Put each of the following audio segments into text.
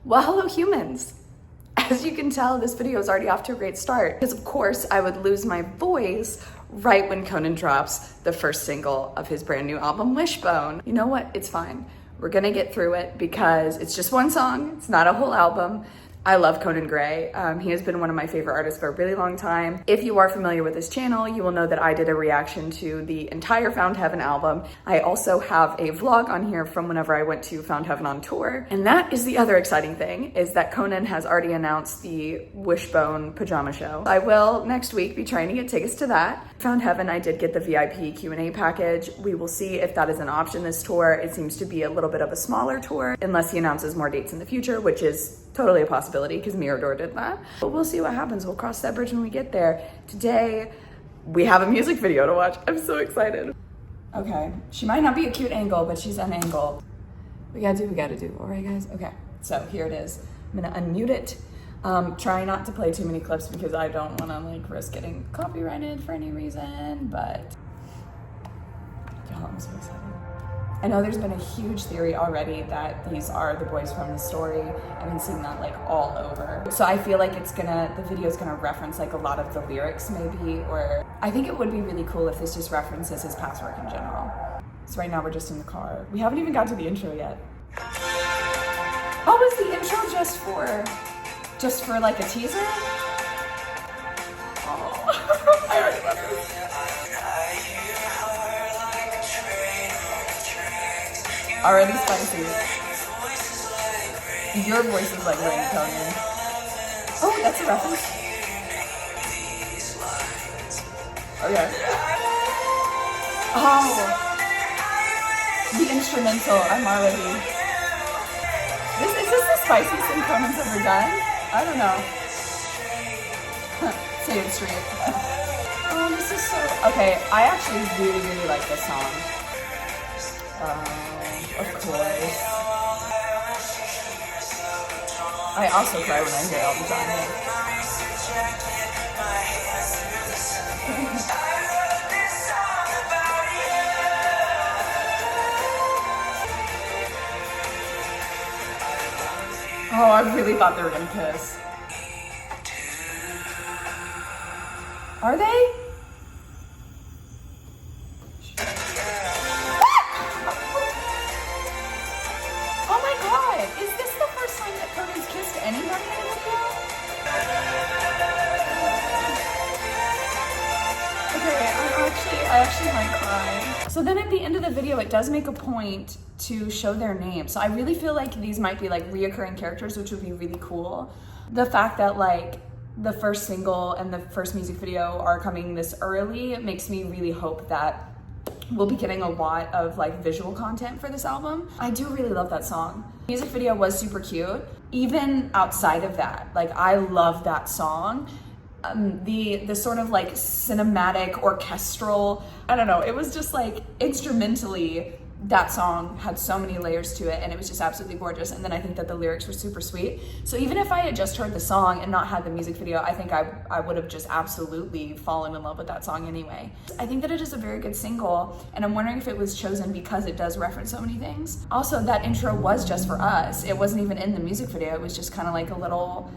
Well, hello humans. As you can tell, this video is already off to a great start because of course I would lose my voice right when Conan drops the first single of his brand new album, Wishbone. You know what? It's fine. We're gonna get through it because it's just one song. It's not a whole album. I love Conan Gray. He has been one of my favorite artists for a really long time. If you are familiar with this channel, you will know that I did a reaction to the entire Found Heaven album. I also have a vlog on here from whenever I went to Found Heaven on tour. And that is the other exciting thing, is that Conan has already announced the Wishbone pajama show. I will next week be trying to get tickets to that. Found Heaven, I did get the VIP Q&A package. We will see if that is an option this tour. It seems to be a little bit of a smaller tour, unless he announces more dates in the future, which is totally a possibility because Mirador did that. But we'll see what happens. We'll cross that bridge when we get there. Today, we have a music video to watch. I'm so excited. Okay, she might not be a cute angle, but she's an angle. We gotta do. All right, guys? Okay, so here it is. I'm gonna unmute it. Try not to play too many clips because I don't wanna like risk getting copyrighted for any reason, but y'all, I'm so excited. I know there's been a huge theory already that these are the boys from the story. I've been seeing that like all over. So I feel like the video's gonna reference like a lot of the lyrics maybe, or I think it would be really cool if this just references his past work in general. So right now we're just in the car. We haven't even got to the intro yet. Oh, was the intro just for like a teaser? Oh, I already love this. Already spicy. Your voice is like rain, Conan. Oh, that's a reference. Okay. Oh, the instrumental. I'm already. Is this the spiciest thing Conan's ever done? I don't know. Say it straight. Oh, this is so. Okay, I actually really like this song. Of course. I also cry when I hear it all the time. Oh, I really thought they were gonna kiss. Are they? Is this the first time that Conan's kissed anybody in a video? Okay, I actually might cry. So then at the end of the video, it does make a point to show their names. So I really feel like these might be like reoccurring characters, which would be really cool. The fact that like the first single and the first music video are coming this early, it makes me really hope that we'll be getting a lot of like visual content for this album. I do really love that song. The music video was super cute. Even outside of that, like I love that song. The sort of like cinematic orchestral, I don't know, it was just like instrumentally, that song had so many layers to it and it was just absolutely gorgeous. And then I think that the lyrics were super sweet. So even if I had just heard the song and not had the music video, I think I would have just absolutely fallen in love with that song anyway. I think that it is a very good single and I'm wondering if it was chosen because it does reference so many things. Also, that intro was just for us. It wasn't even in the music video. It was just kind of like a little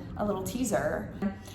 teaser.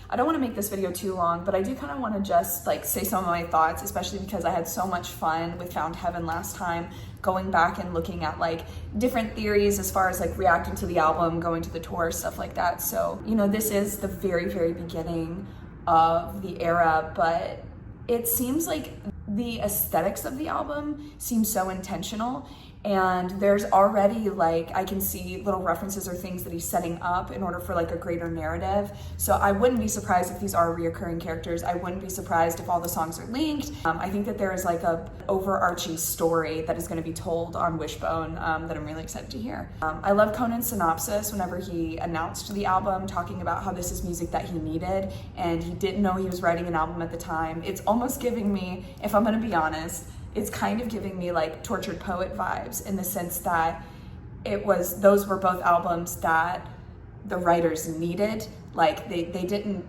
I don't want to make this video too long, but I do kind of want to just like say some of my thoughts, especially because I had so much fun with Found Heaven last time, going back and looking at like different theories as far as like reacting to the album, going to the tour, stuff like that. So, you know, this is the very beginning of the era, but it seems like the aesthetics of the album seem so intentional. And there's already like, I can see little references or things that he's setting up in order for like a greater narrative. So I wouldn't be surprised if these are reoccurring characters. I wouldn't be surprised if all the songs are linked. I think that there is like a overarching story that is gonna be told on Wishbone that I'm really excited to hear. I love Conan's synopsis whenever he announced the album, talking about how this is music that he needed and he didn't know he was writing an album at the time. It's almost giving me, if I'm gonna be honest, it's kind of giving me like Tortured Poet vibes in the sense that those were both albums that the writers needed. Like they didn't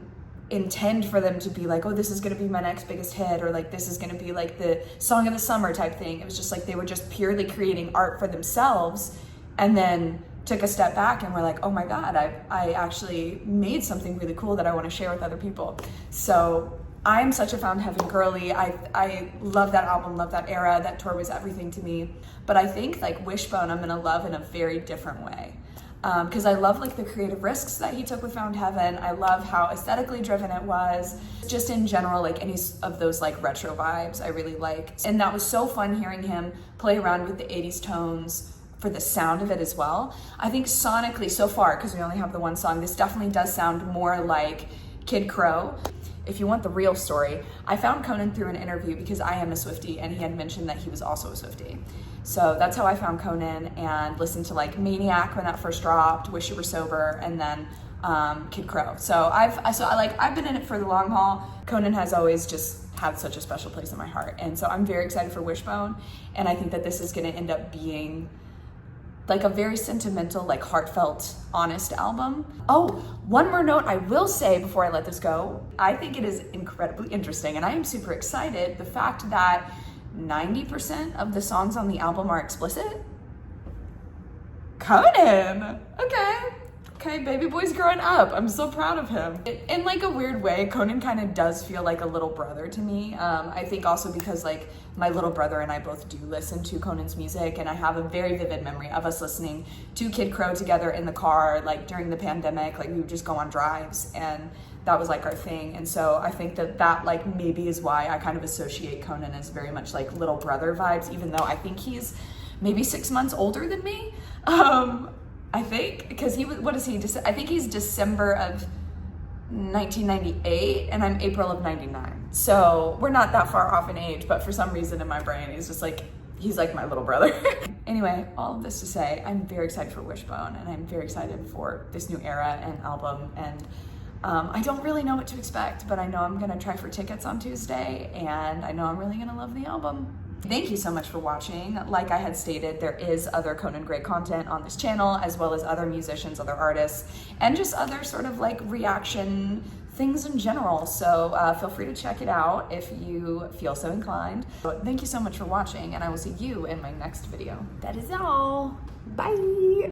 intend for them to be like, oh, this is gonna be my next biggest hit, or like this is gonna be like the song of the summer type thing. It was just like they were just purely creating art for themselves and then took a step back and were like, oh my God, I actually made something really cool that I want to share with other people. So I'm such a Found Heaven girly. I love that album, love that era. That tour was everything to me. But I think like Wishbone, I'm gonna love in a very different way. Because I love like the creative risks that he took with Found Heaven. I love how aesthetically driven it was. Just in general, like any of those like retro vibes I really like. And that was so fun hearing him play around with the 80s tones for the sound of it as well. I think sonically so far, because we only have the one song, this definitely does sound more like Kid Crow. If you want the real story, I found Conan through an interview because I am a Swiftie and he had mentioned that he was also a Swiftie. So that's how I found Conan and listened to like Maniac when that first dropped, Wish You Were Sober, and then Kid Crow. So I've been in it for the long haul. Conan has always just had such a special place in my heart. And so I'm very excited for Wishbone. And I think that this is gonna end up being like a very sentimental, like heartfelt, honest album. Oh, one more note I will say before I let this go. I think it is incredibly interesting and I am super excited. The fact that 90% of the songs on the album are explicit. Conan, okay, baby boy's growing up. I'm so proud of him. In like a weird way, Conan kind of does feel like a little brother to me. I think also because like my little brother and I both do listen to Conan's music, and I have a very vivid memory of us listening to Kid Crow together in the car, like during the pandemic. Like we would just go on drives and that was like our thing. And so I think that like maybe is why I kind of associate Conan as very much like little brother vibes, even though I think he's maybe 6 months older than me. I think, because what is he? I think he's December of 1998 and I'm April of 99. So we're not that far off in age, but for some reason in my brain, he's like my little brother. Anyway, all of this to say, I'm very excited for Wishbone and I'm very excited for this new era and album. And I don't really know what to expect, but I know I'm gonna try for tickets on Tuesday and I know I'm really gonna love the album. Thank you so much for watching. Like I had stated, there is other Conan Gray content on this channel, as well as other musicians, other artists, and just other sort of like reaction things in general. So feel free to check it out if you feel so inclined. But thank you so much for watching, and I will see you in my next video. That is all. Bye.